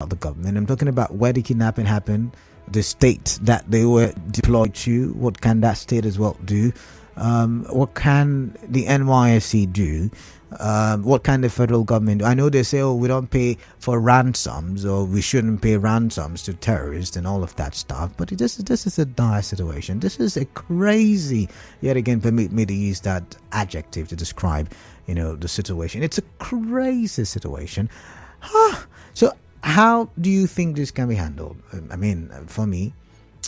the government. I'm talking about where the kidnapping happened, the state that they were deployed to. What can that state as well do? What can the NYSC do? What can the federal government do? I know they say, oh, we don't pay for ransoms, or we shouldn't pay ransoms to terrorists and all of that stuff. But this is a dire situation. This is a crazy, yet again, permit me to use that adjective to describe, the situation. It's a crazy situation. So how do you think this can be handled? I mean, for me,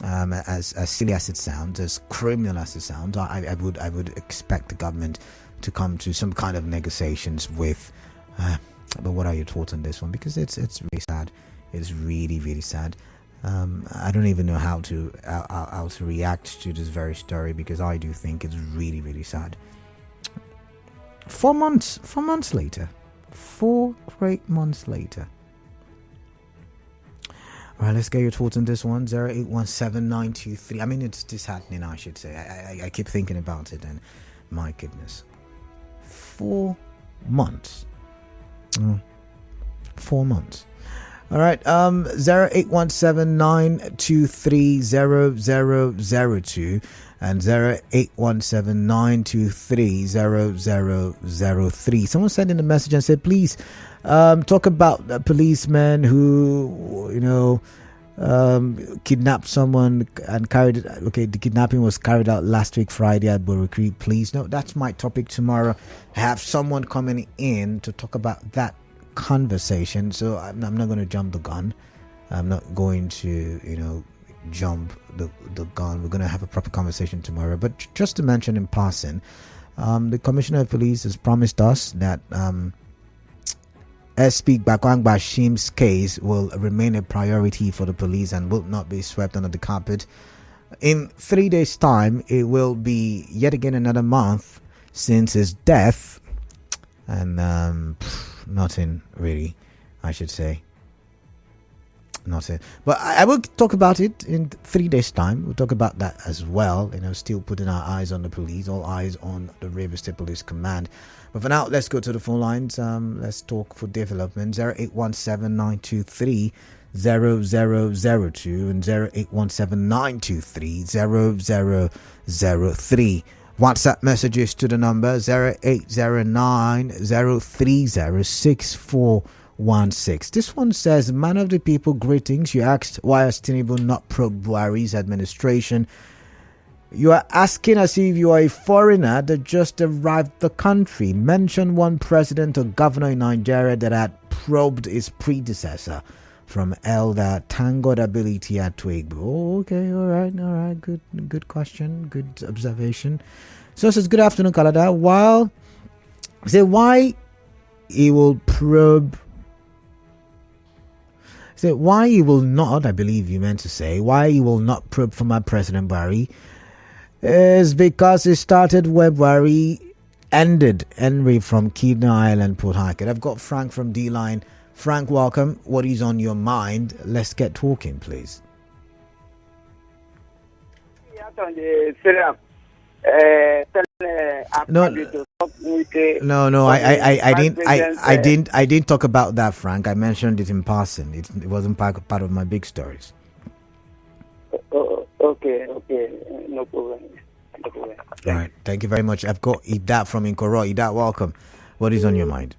as silly as it sounds, as criminal as it sounds, I would expect the government to come to some kind of negotiations with. But what are your thoughts on this one? Because it's really sad. It's really, really sad. I don't even know how to react to this very story, because I do think it's really, really sad. 4 months later, 4 great months later. All right, let's get your thoughts on this one. 0817923. I mean, it's disheartening, I should say. I keep thinking about it, and my goodness. 4 months. 4 months. All right. 08179230002 and 08179230003. Someone sent in a message and said, please talk about a policeman who, kidnapped someone and carried it. Okay, the kidnapping was carried out last week, Friday at Borokri. Please, no, that's my topic tomorrow. I have someone coming in to talk about that conversation. So I'm not going to jump the gun. I'm not going to, jump the gun. We're going to have a proper conversation tomorrow. But just to mention in passing, the Commissioner of Police has promised us that SP Bakwang Bashim's case will remain a priority for the police and will not be swept under the carpet. In 3 days' time, it will be yet again another month since his death, and nothing really, I should say. Nothing. But I will talk about it in 3 days' time. We'll talk about that as well. Still putting our eyes on the police, all eyes on the River State Police Command. But for now, let's go to the phone lines. Let's talk for development. 08179230002 and 08179230003. WhatsApp messages to the number 0809030616. This one says, man of the people, greetings. You asked, why has Tinubu not probed Buhari's administration? You are asking as if you are a foreigner that just arrived the country. Mention one president or governor in Nigeria that had probed his predecessor. From Elder Tangoed Ability at Twigbo. Oh, okay, all right, good question, good observation. So it says, good afternoon, Kalada. Why he will probe. So why he will not, I believe you meant to say, why he will not probe former President Buhari is because it started where Buhari ended. Henry from Kidna Island, Port Harcourt. I've got Frank from D-Line. Frank, welcome. What is on your mind? Let's get talking, please. No. I didn't talk about that, Frank. I mentioned it in passing. It wasn't part of my big stories. Okay, no problem. All right, thank you very much. I've got Idat from Inkoro. Idat, welcome. What is on your mind?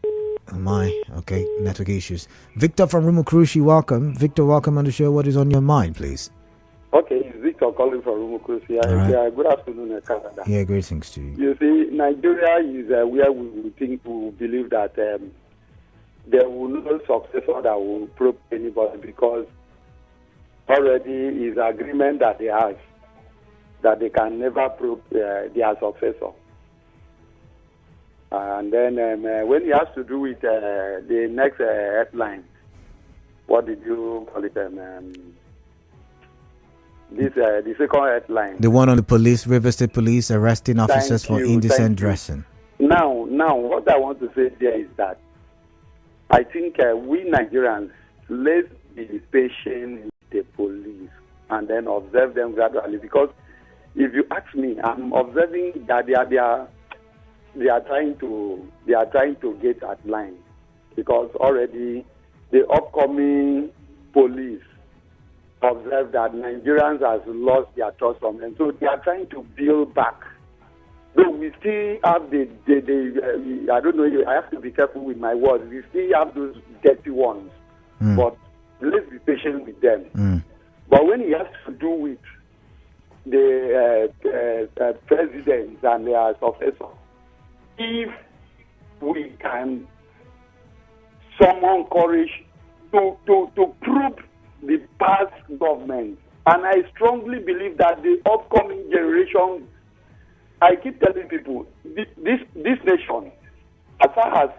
Okay, network issues. Victor from Rumukrushi, welcome. Victor, welcome on the show. What is on your mind, please? Okay, it's Victor calling from Rumukrushi. Right. Good afternoon, Canada. Yeah, greetings to you. You see, Nigeria is where we believe that there will no successor that will probe anybody, because already is agreement that they have that they can never probe their successor. And then when it has to do with the next headline, what did you call it? The second headline. The one on the police, River State Police arresting officers for indecent dressing. Now, what I want to say there is that I think we Nigerians, let's be patient with the police and then observe them gradually. Because if you ask me, I'm observing that they are trying to get at line, because already the upcoming police observe that Nigerians has lost their trust from them. So they are trying to build back. Though we still have I don't know, I have to be careful with my words. We still have those dirty ones. But let's be patient with them. But when it has to do with the presidents and their successors, if we can summon courage to probe the past government, and I strongly believe that the upcoming generation, I keep telling people, this nation, as far as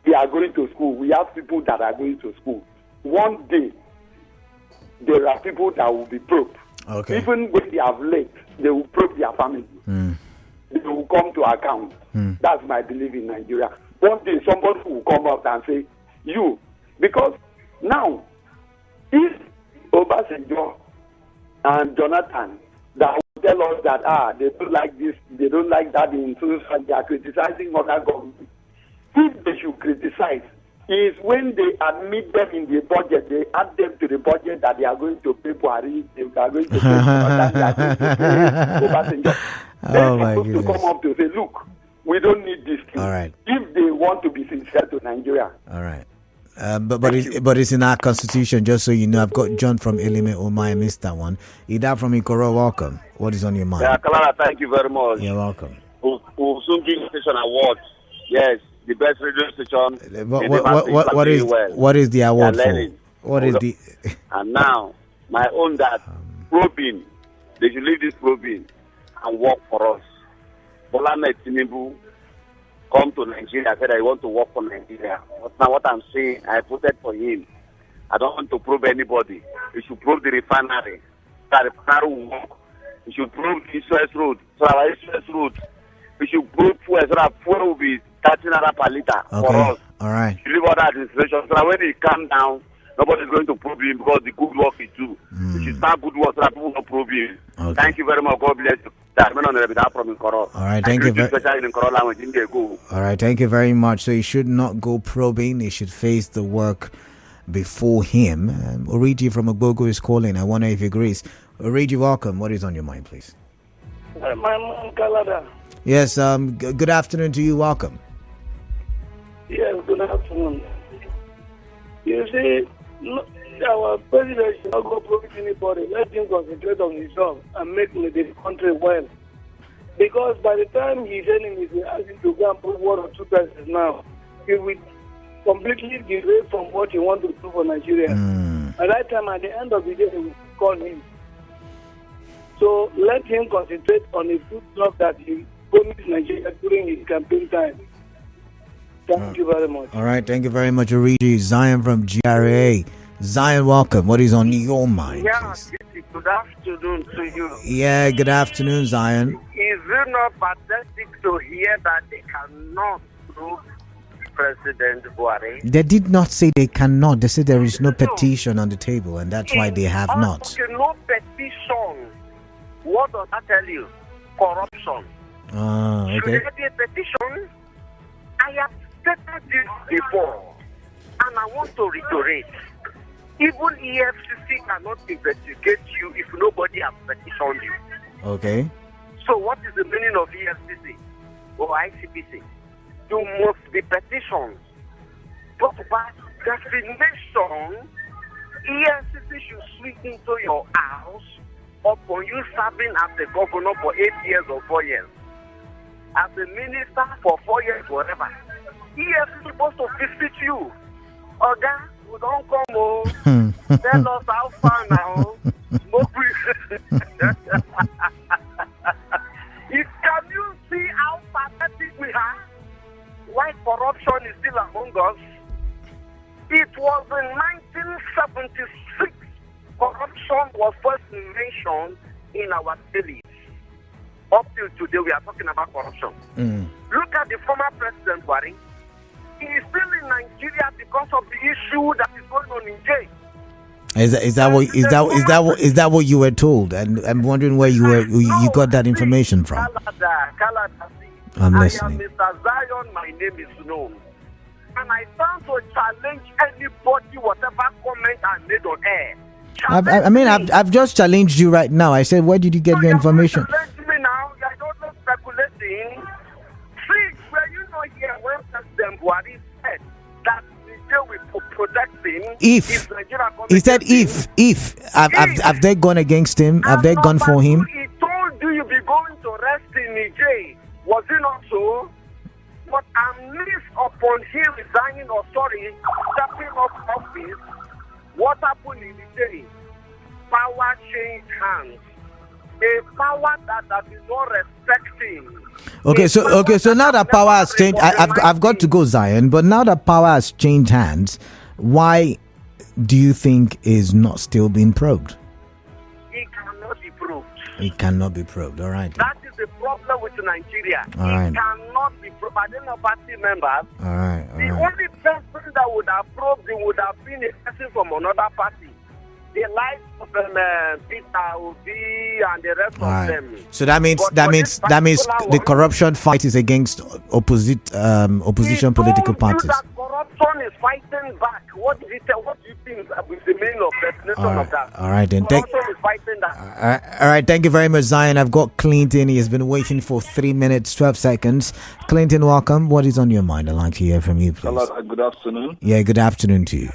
we are going to school, we have people that are going to school. One day, there are people that will be probed. Okay. Even when they have late, they will probe their family. They will come to account. That's my belief in Nigeria. One day, somebody will come up and say, you, because now, if Obasanjo and Jonathan that will tell us that they don't like this, they don't like that, in so they are criticizing other government. If they should criticize, is when they admit them in the budget, they add them to the budget that they are going to pay Buhari, they are going to pay Jonathan, they are going to pay Obasanjo. They're supposed to come up to say, look, we don't need this thing. All right. If they want to be sincere to Nigeria. All right. But it's in our constitution, just so you know. I've got John from Elime Omai. I missed that one. Ida from Ikoro, welcome. What is on your mind? Yeah, Kalala, thank you very much. You're welcome. We'll soon give station award. Yes, the best radio station. What is the award for? What is the... And now, my own that probing, they should leave this probing and work for us. Bola Tinubu come to Nigeria, said I want to work for Nigeria. Now what I'm saying, I voted for him. I don't want to probe anybody. We should probe the refinery. The refinery will work. We should probe the East-West Road. So our East-West Road. We should probe fuel so that fuel will be 13 naira per liter for us. All right. We leave all that administration so that when they calm down, nobody's going to probe him because the good work he do. We should start good work so that people don't probe him. Okay. Thank you very much. God bless you. All right, thank you All right, thank you very much. So he should not go probing. He should face the work before him. Origi from Ogbogo is calling. I wonder if he agrees. Origi, welcome. What is on your mind, please? My man, Kalada. Yes, good afternoon to you. Welcome. Yes, good afternoon. You see, our president should not go probe anybody. Let him concentrate on himself and make the country well. Because by the time his enemies will ask him to go and put 1 or 2 persons now, he will completely derail from what he wants to do for Nigeria. At that time, at the end of the day, they will call him. So let him concentrate on the good stuff that he promised Nigeria during his campaign time. Thank you very much. All right, thank you very much, Origi. Zion from GRA. Zion, welcome. What is on your mind, please? Good afternoon to you. Yeah, good afternoon, Zion. Is it not pathetic to hear that they cannot prove President Buhari? They did not say they cannot. They said there is no petition on the table, and that's why they have not. Okay, no petition. What does that tell you? Corruption. Okay. Should there be a petition? I have stated this before, and I want to reiterate. Even EFCC cannot investigate you if nobody has petitioned you. Okay. So what is the meaning of EFCC or ICPC? There must be petitions. But by definition, EFCC should sweep into your house upon you serving as a governor for 8 years or 4 years. As a minister for 4 years, whatever. EFCC is supposed to visit you. Okay? We don't come home. Tell us how far now. Can you see how pathetic we are? Why corruption is still among us? It was in 1976 corruption was first mentioned in our cities. Up till today, we are talking about corruption. Look at the former President Buhari. He is still in Nigeria because of the issue that is going on in jail. Is that what you were told? And I'm wondering where you got that information from. Kalada, I'm listening. I am Mr. Zion. My name is known, and I stand to challenge anybody, whatever comment I I've just challenged you right now. I said, where did you get your information? Challenge me now. I don't know speculating. See, were you not here when President Buhari said that Niger will protect him? If he said, if have they gone against him? Have they gone for him? He told you you'll be going to rest in Niger. Was it not so? But amidst upon him resigning or stepping off office, what happened in Niger? Power changed hands. A power that is not respecting. Okay, so now that power has changed, I've got to go, Zion. But now that power has changed hands, why do you think is not still being probed? It cannot be proved. It cannot be probed. All right. That is the problem with Nigeria. All right. It cannot be proved. I don't know party members. All right. The only person that would have probed it would have been a person from another party. The likes of Peter Obi and the rest of them. So that means the corruption fight is against opposition political parties. That corruption is fighting back. What do you think is the meaning of definition of that? All right, then. Corruption is fighting that. All right, thank you very much, Zion. I've got Clinton. He has been waiting for 3 minutes, 12 seconds. Clinton, welcome. What is on your mind? I'd like to hear from you, please. Hello, good afternoon. Yeah, good afternoon to you.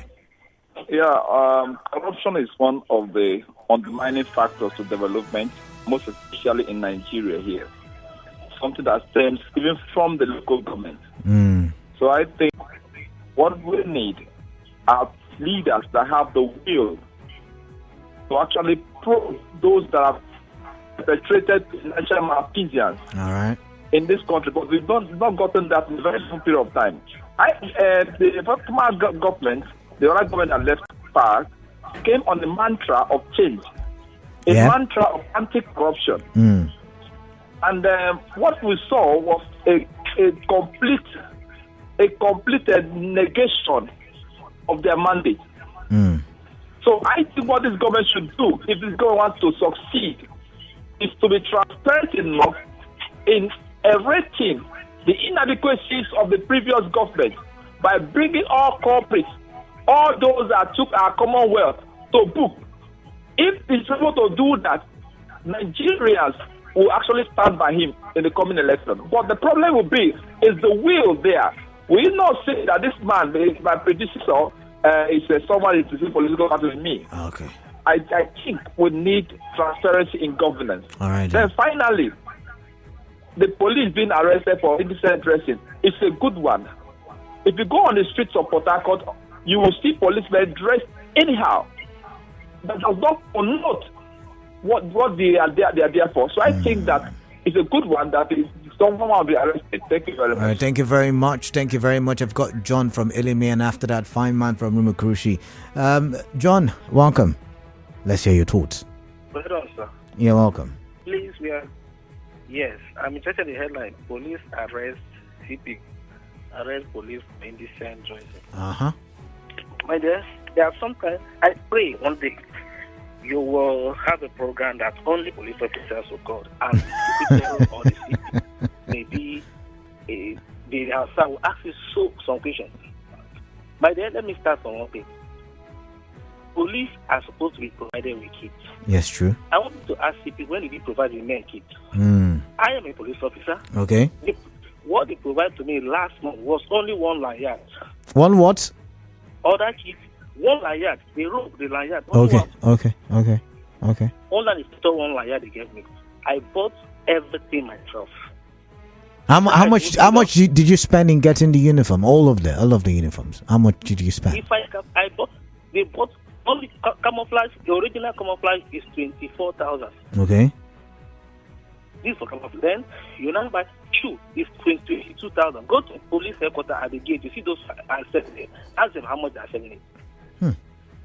Yeah, corruption is one of the undermining factors to development, most especially in Nigeria here. Something that stems even from the local government. So I think what we need are leaders that have the will to actually probe those that have perpetrated financial malfeasance in this country, but we've not gotten that in a very short period of time. The former government, the other government that left power, came on the mantra of change, a mantra of anti-corruption. And what we saw was a complete negation of their mandate. So I think what this government should do, if this government wants to succeed, is to be transparent enough in erasing the inadequacies of the previous government by bringing all corporates, all those that took our commonwealth to book. If he's able to do that, Nigerians will actually stand by him in the coming election. But the problem will be, is the will there. We not say that this man, my predecessor, is someone who is in political party with me. Okay. I think we need transparency in governance. All right. Then finally, the police being arrested for indecent dressing is a good one. If you go on the streets of Port Harcourt, you will see policemen dressed anyhow. That does not connote what they are there for. So I think that it's a good one that someone will be arrested. Thank you very much. All right, thank you very much. Thank you very much. I've got John from Ilimi, and after that, fine man from Rumukrushi. John, welcome. Let's hear your thoughts. Well done, sir. You're welcome. Please, yes, I'm interested in the headline. Police arrest CP. Arrest police for indecent dressing. My dear, there are some kind. I pray one day you will have a program that only police officers will go, and the or the CP maybe the answer will ask you some questions. My dear, let me start from one thing. Police are supposed to be provided with kits. Yes, true. I want to ask CP, when did he provide the men kits? I am a police officer. Okay. What they provided to me last month was only one lanyard. One what? Other kits, one lanyard. They wrote the lanyard. Okay. Only one lanyard they gave me. I bought everything myself. How much did you spend in getting the uniform? All of the uniforms. How much did you spend? They bought only camouflage. The original camouflage is 24,000. Okay. This for camouflage. Then you now buy shoe is 22,000. Go to police headquarters at the gate. You see those are selling it. Ask them how much they are selling it.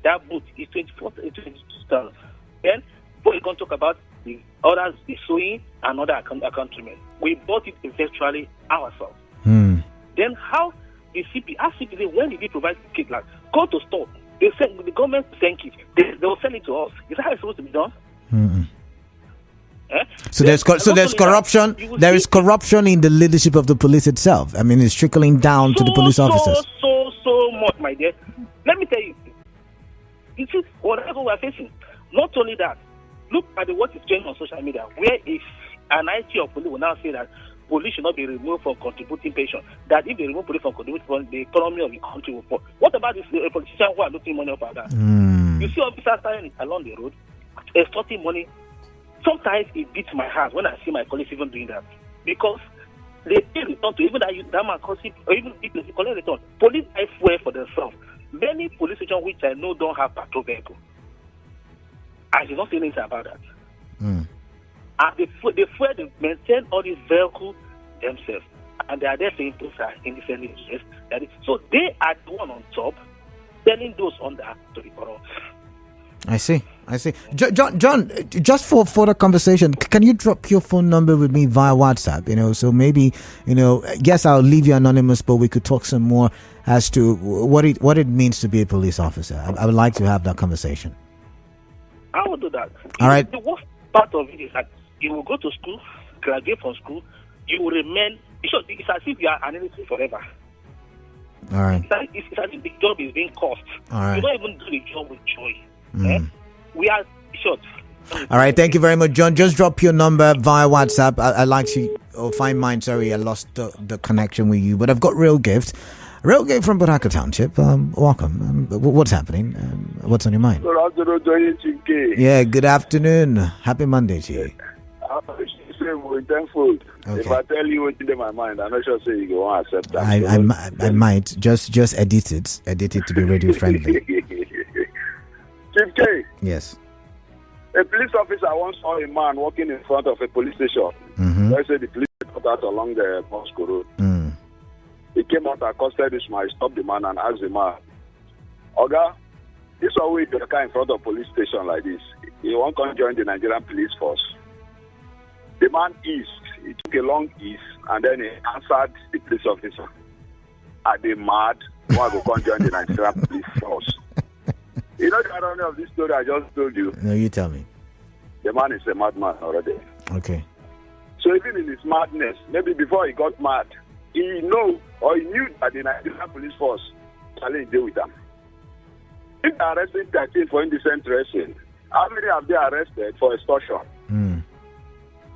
That boot is 22,000. Then before you can talk about the others, the sewing and other countrymen. We bought it virtually ourselves. Then how the CP ask CP when did they provide the kit? Like go to store. They send the government to send it. They will send it to us. Is that how it's supposed to be done? So there's corruption. There is corruption in the leadership of the police itself. I mean, it's trickling down to the police officers. So much, my dear. Let me tell you. You see, whatever we're facing, Not only that, look at what is trending on social media, where if an IT of police will now say that police should not be removed from contributing pension, that if they remove police from contributing pension, the economy of the country will fall. What about this politicians who are looking money up at that? You see officers standing along the road, extorting money. Sometimes it beats my heart when I see my colleagues even doing that, because they pay return to even that man costing, or even if they collect return. Police buy fuel for themselves. Many police stations which I know don't have patrol vehicle. I did not say anything about that. And they maintain all these vehicles themselves, and they are there saying those are indecent. So they are the one on top, telling those under to be corrupt. I see. John, just for the conversation, can you drop your phone number with me via WhatsApp? So maybe, yes, I'll leave you anonymous, but we could talk some more as to what it means to be a police officer. I would like to have that conversation. I will do that. All right. The worst part of it is that you will go to school, graduate from school, you will remain. It's as if you are an innocent forever. All right. It's as if the job is being cost. All right. You don't even do the job with joy. We are short. All right, thank you very much, John. Just drop your number via WhatsApp. I'd like to find mine. Sorry, I lost the connection with you, but I've got Real Gift. Real Gift from Baraka Township. Welcome. What's happening? What's on your mind? Yeah, good afternoon. Happy Monday to you. Okay. If I tell you what's in my mind, I'm not sure say you go on accept that. I might just edit it to be radio friendly. Chief K. Yes. A police officer once saw a man walking in front of a police station. Let's say the police got out along the Moscow Road. He came out and accosted this man. He stopped the man and asked the man, Oga, this is always the car in front of police station like this. He won't come join the Nigerian police force. The man eased. He took a long ease and then he answered the police officer. Are they mad? Why go come join the Nigerian police force? You know the irony of this story I just told you? No, you tell me. The man is a madman already. Okay. So even in his madness, maybe before he got mad, he knew that the Nigerian police force challenge deal with them. If they arrested 13 for indecent dressing, how many have they arrested for extortion?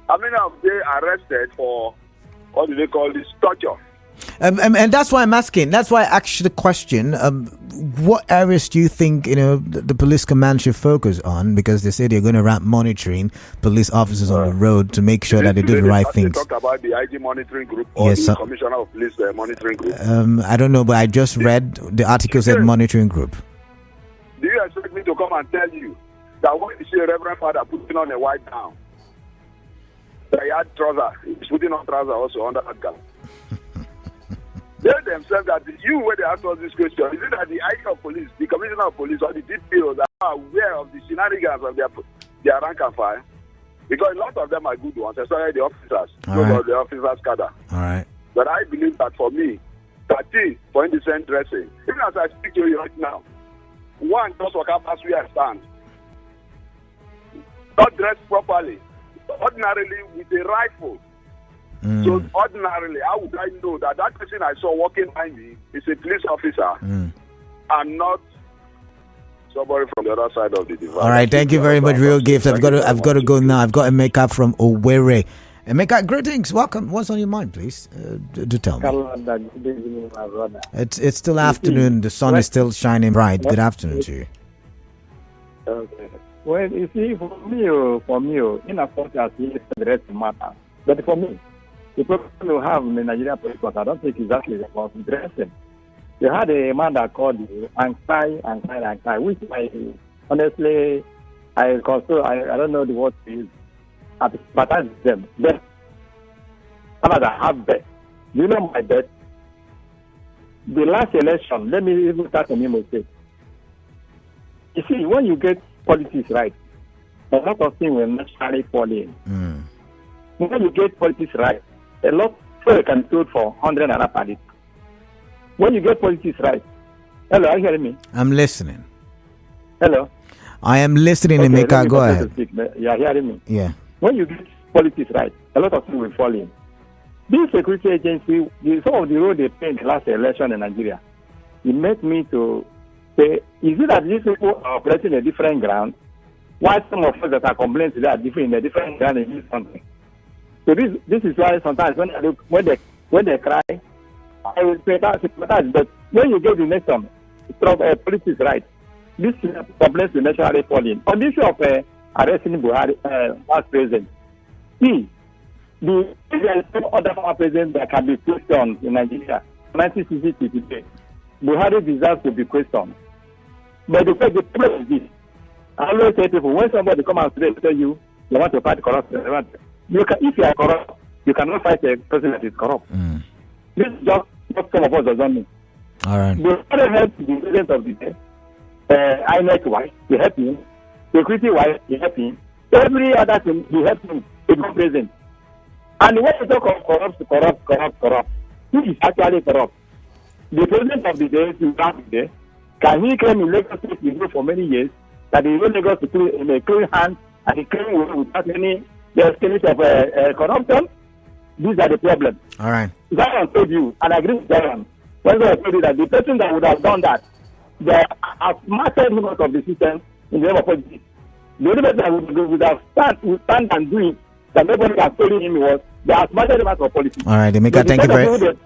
How many have they arrested for, what do they call this, torture? And that's why I'm asking. That's why I asked you the question. What areas do you think the police command should focus on? Because they say they're going to wrap monitoring police officers on the road to make sure that they do the right things. Talk about the IG monitoring group or the Commissioner of Police monitoring group. I don't know, but I just read the article said monitoring group. Do you expect me to come and tell you that when you see a Reverend Father putting on a white gown, that he had trouser, he's putting on trouser also under that gown? They themselves that you, where they ask us this question, is it that the IG of police, the Commissioner of Police, or the DPO that are aware of the shenanigans of their rank and file? Because a lot of them are good ones, especially the officers. The officers cadre. All right. But I believe that for me, 13 for indecent dressing, even as I speak to you right now, one just walk up as we are stand, not dressed properly, ordinarily with a rifle. So ordinarily, how would I know that person I saw walking behind me is a police officer and not somebody from the other side of the divide? All right, thank you very much, Real Gift. I've got to go now. I've got Emeka from Owerri. Emeka, greetings. Welcome. What's on your mind, please? Do tell me. It's still afternoon. The sun is still shining bright. Good afternoon to you. Okay. Well, you see, for me, in a sense, as the rest matter. But for me, the problem you have in the Nigerian police force, I don't think exactly about dressing. You had a man that called you and cry, which honestly, I don't know the word to use. But that's them. But I have bet. Do you know my bet? The last election, let me even start from Imo State. You see, when you get politics right, a lot of things will naturally fall in. When you get politics right, a lot of can sold for 100 naira per liter. When you get politics right, hello, are you hearing me? I'm listening. Hello? I am listening, okay, Emeka. Go ahead. You are hearing me? Yeah. When you get politics right, a lot of things will fall in. This security agency, some of the road they pay in the last election in Nigeria, it made me to say, is it that these people are operating a different ground? Why some of us that are complaining today are different in a different kind in this country. So this is why sometimes when they cry, I will sympathize. But when you get the nation, politics right, this complaints will naturally fall in. On the issue of arresting Buhari, past president, there is no other former president that can be questioned in Nigeria. 1960 today, Buhari deserves to be questioned. But the problem is this. I always say to people, when somebody come out today and tell you they want to fight corruption, if you are corrupt, you cannot fight a president that is corrupt. This is just what some of us doesn't mean. All right. The other help the president of the day, INEC wise, they help him. Security wise, they help him. Every other thing, they help him to become president. And when you talk of corrupt, who is actually corrupt? The president of the day, today, can he claim in Lagos State he grew for many years that he will Lagos in a clean hand and he clean without any spirit of corruption? These are the problems. All right. Zion told you, and I agree with Zion, when I told you that the person that would have done that, they have mastered him out of the system in the name of politics. The only person that would have stand and do it, that nobody has told him was, they have mastered him out of politics. All right, Emeka, thank you very much.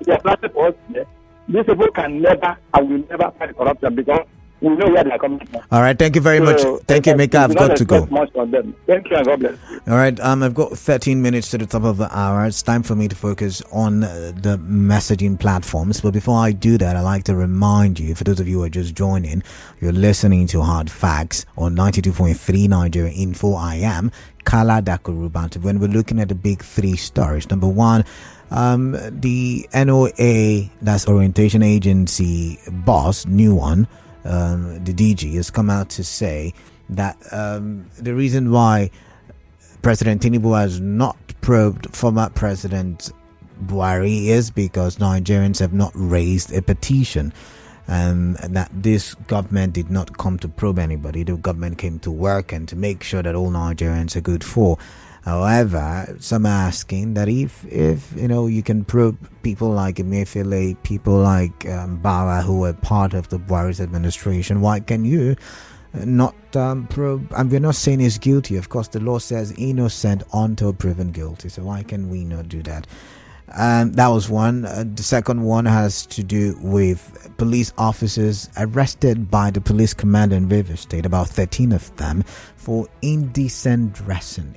These people can never and will never fight corruption because we know where they are coming from. All right, thank you very much. Thank you, Emeka. I've got to go. Much from them. Thank you and God bless you. All right, I've got 13 minutes to the top of the hour. It's time for me to focus on the messaging platforms. But before I do that, I'd like to remind you, for those of you who are just joining, you're listening to Hard Facts on 92.3 Nigeria Info. I am Kala Dakurubantu. When we're looking at the big three stories, number one, the NOA, that's Orientation Agency boss, new one, the DG, has come out to say that the reason why President Tinubu has not probed former President Buhari is because Nigerians have not raised a petition, and that this government did not come to probe anybody. The government came to work and to make sure that all Nigerians are good for. However, some are asking that if you can probe people like Emefiele, people like Bawa, who were part of the Buhari's administration, why can you not probe? And we're not saying he's guilty. Of course, the law says innocent until proven guilty. So why can we not do that? That was one. The second one has to do with police officers arrested by the police commander in Rivers State, about 13 of them, for indecent dressing.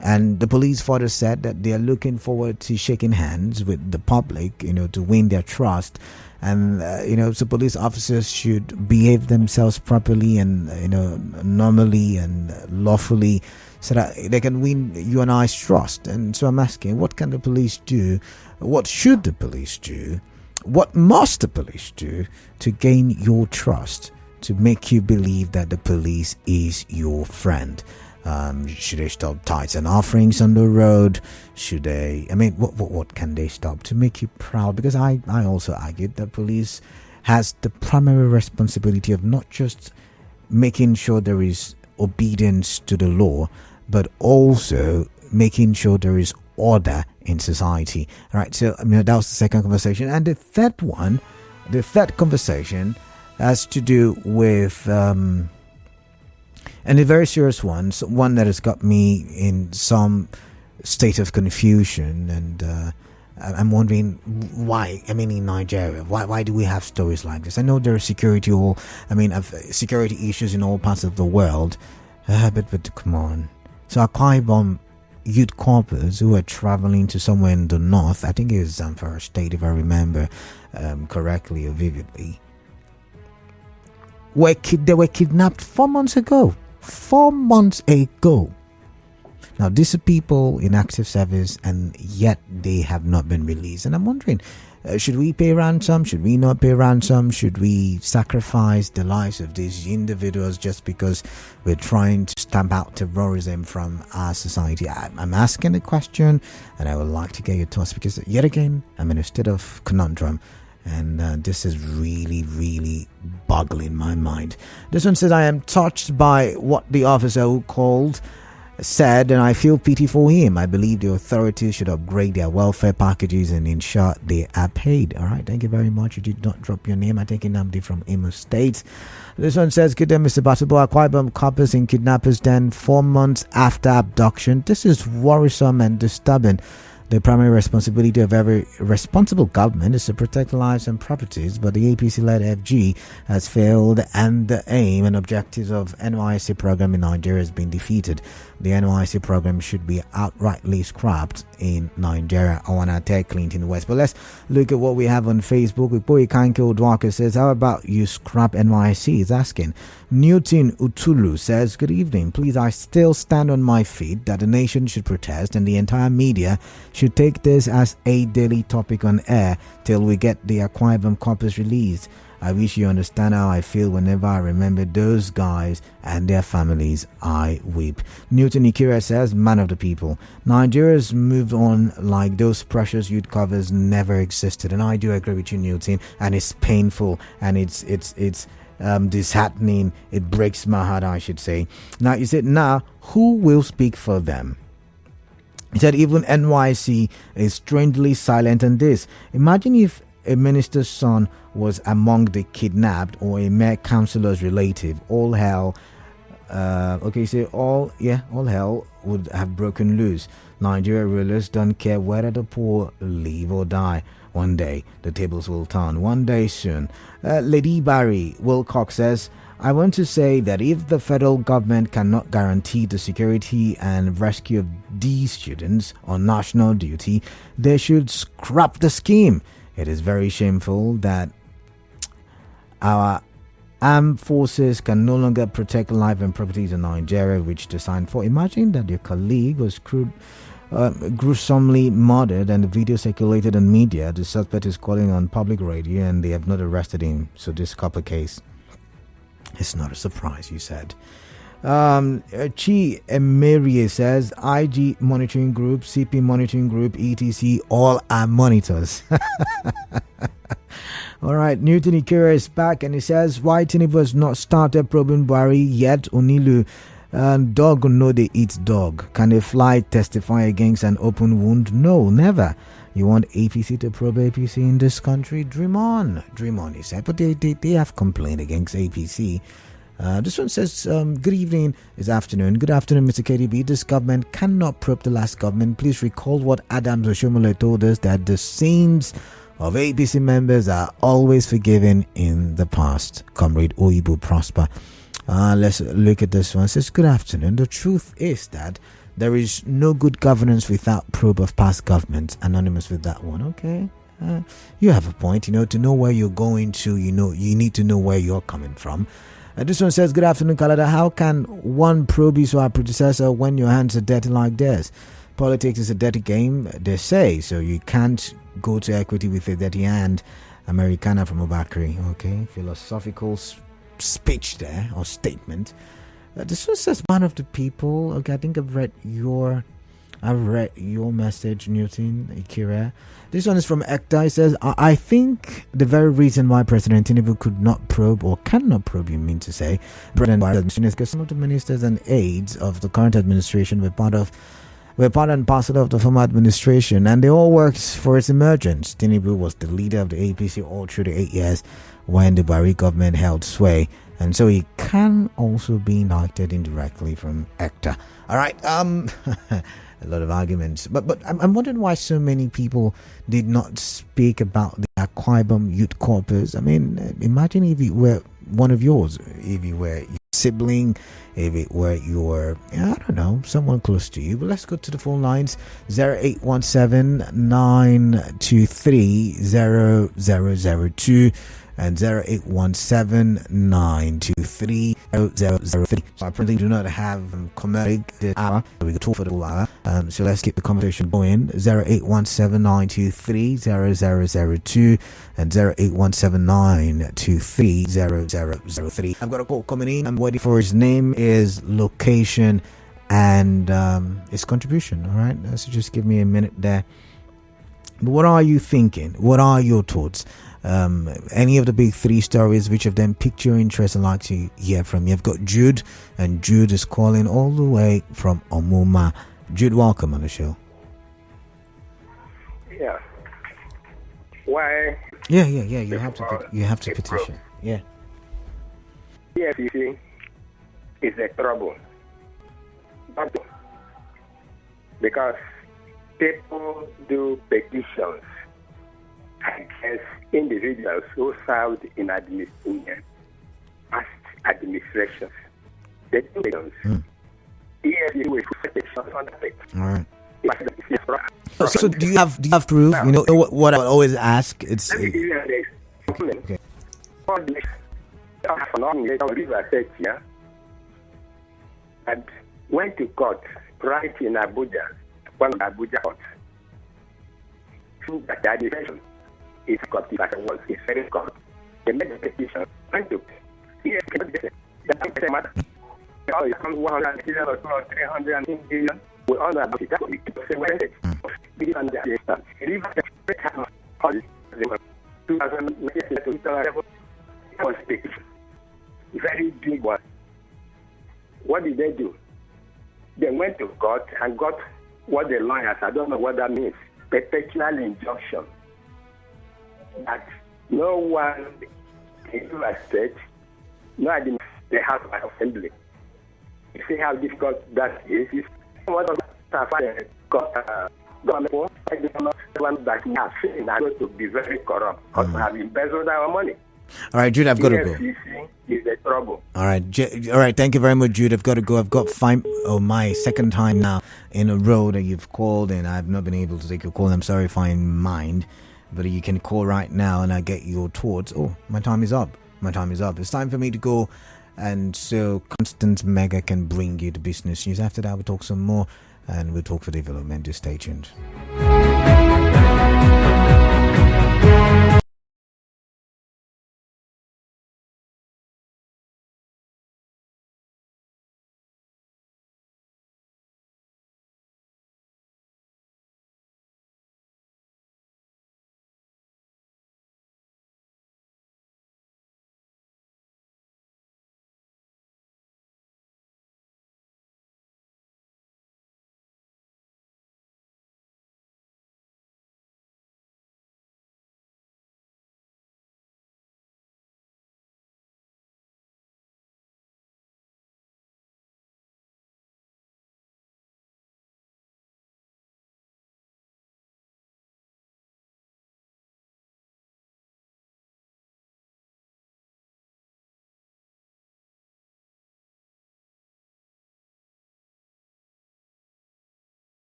And the police further said that they are looking forward to shaking hands with the public, to win their trust. And, so police officers should behave themselves properly and, normally and lawfully so that they can win you and I's trust. And so I'm asking, what can the police do? What should the police do? What must the police do to gain your trust, to make you believe that the police is your friend? Should they stop tithes and offerings on the road? Should they, what can they stop to make you proud? Because I also argued that police has the primary responsibility of not just making sure there is obedience to the law, but also making sure there is order in society. All right, so that was the second conversation. And the third conversation has to do with and a very serious one that has got me in some state of confusion, and I'm wondering why. In Nigeria, why do we have stories like this? I know there are security issues in all parts of the world, but come on. So Akwa Ibom youth corpers who were traveling to somewhere in the north, I think it was Zamfara State if I remember correctly or vividly, they were kidnapped 4 months ago. 4 months ago. Now, these are people in active service, and yet they have not been released. And I'm wondering, should we pay ransom? Should we not pay ransom? Should we sacrifice the lives of these individuals just because we're trying to stamp out terrorism from our society? I'm asking the question, and I would like to get your thoughts, because yet again, I'm in a state of conundrum. And this is really, really boggling my mind. This one says, I am touched by what the officer who called said, and I feel pity for him. I believe the authorities should upgrade their welfare packages and ensure they are paid. All right, thank you very much. You did not drop your name. I take Namdi from Imo State. This one says, good day, Mr. Batubo. Akwa Ibom corpers in kidnappers den 4 months after abduction. This is worrisome and disturbing. The primary responsibility of every responsible government is to protect lives and properties, but the APC-led FG has failed and the aim and objectives of NYSC program in Nigeria has been defeated. The NYSC program should be outrightly scrapped in Nigeria. I want to take Clinton West. But let's look at what we have on Facebook. Boy Kanko Dwaka says, how about you scrap NYSC? He's asking. Newton Utulu says, good evening. Please, I still stand on my feet that the nation should protest and the entire media should take this as a daily topic on air till we get the Akwa Ibom corpus released. I wish you understand how I feel whenever I remember those guys and their families. I weep. Newton Ikira says, man of the people. Nigeria's moved on like those precious youth covers never existed. And I do agree with you, Newton. And it's painful and it's disheartening. It breaks my heart, I should say. Now, you said, now, who will speak for them? He said, even NYC is strangely silent on this. Imagine if a minister's son was among the kidnapped or a mere councillor's relative. All hell all hell would have broken loose. Nigeria rulers don't care whether the poor live or die. One day the tables will turn. One day soon. Lady Barry Wilcox says, I want to say that if the federal government cannot guarantee the security and rescue of these students on national duty, they should scrap the scheme. It is very shameful that our armed forces can no longer protect life and properties in Nigeria, which they signed for. Imagine that your colleague was gruesomely murdered and the video circulated on media. The suspect is calling on public radio and they have not arrested him. So this copper case, it's not a surprise, you said. Chi Emerie says, IG monitoring group, CP monitoring group, ETC, all are monitors. All right, Newton Ikira is back and he says, why Tinubu has not started probing Buhari yet? Onilu, dog know they eat dog. Can a fly testify against an open wound? No, never. You want APC to probe APC in this country? Dream on, he said. But they have complained against APC. This one says, good evening, it's afternoon. Good afternoon, Mr. KDB. This government cannot probe the last government. Please recall what Adams Oshomole told us, that the sins of APC members are always forgiven in the past. Comrade Oyibo Prosper. Let's look at this one. It says, good afternoon. The truth is that there is no good governance without probe of past governments. Anonymous with that one. Okay. You have a point. To know where you're going to, you need to know where you're coming from. This one says, good afternoon, Kalada. How can one probe you our predecessor when your hands are dirty like this? Politics is a dirty game, they say, so you can't go to equity with a dirty hand. Americana from Obakri. Okay, philosophical speech there, or statement. This one says, one of the people. Okay, I think I've read your message, Newton Ikira. This one is from Ekta. He says, I think the very reason why President Tinubu could not probe, or cannot probe, you mean to say, President Buhari, is because some of the ministers and aides of the current administration were part and parcel of the former administration, and they all worked for its emergence. Tinubu was the leader of the APC all through the 8 years when the Buhari government held sway, and so he can also be indicted indirectly from Ekta. All right, a lot of arguments, but I'm wondering why so many people did not speak about the Akwa Ibom youth corpus. I mean, imagine if it were one of yours, if it were your sibling, if it were your, I don't know, someone close to you. But let's go to the phone lines. 0817 923 0002 and 0817 923 0003. So I probably do not have comedic this hour, so we can talk for the whole hour. So let's keep the conversation going. 0817 923 0002 and 0817 923 0003. I've got a call coming in. I'm waiting for his name, his location, and his contribution. All right, so just give me a minute there. But what are you thinking? What are your thoughts? Any of the big three stories, which of them piqued your interest and like to hear from you? I've got Jude, and Jude is calling all the way from Omuma. Jude, welcome on the show. Yeah. Why? Yeah. You have to petition. Yeah. Yes, you see, it's a trouble. Because people do petitions against individuals who served in past administrations. They do petitions. EFD will put petitions on the page. All right. So do you have proof? You know what I always ask. It's let me give you an example. Okay. And went to court right in Abuja, one of the Abuja courts. That the administration is court, it's very court. They made the petition, went to that matter. Oh, it comes 100 billion or 300 billion. We all know about it. That's what we say. When it is under the instance, it is the 2007 was big, very big one. What did they do? They went to court and got what the lawyers, I don't know what that means, perpetual injunction that no one in the state, no the House of Assembly. You see how difficult that is. One of the government that we have seen are going to be very corrupt because we have embezzled our money. All right, Jude, I've got to go. Is a trouble. All right, all right. Thank you very much, Jude. I've got to go. I've got my second time now in a row that you've called, and I've not been able to take your call. I'm sorry if I mind, but you can call right now, and I get your thoughts. Oh, my time is up. It's time for me to go, and so Constant Mega can bring you the business news. After that, we'll talk some more, and we'll talk for development. Just stay tuned.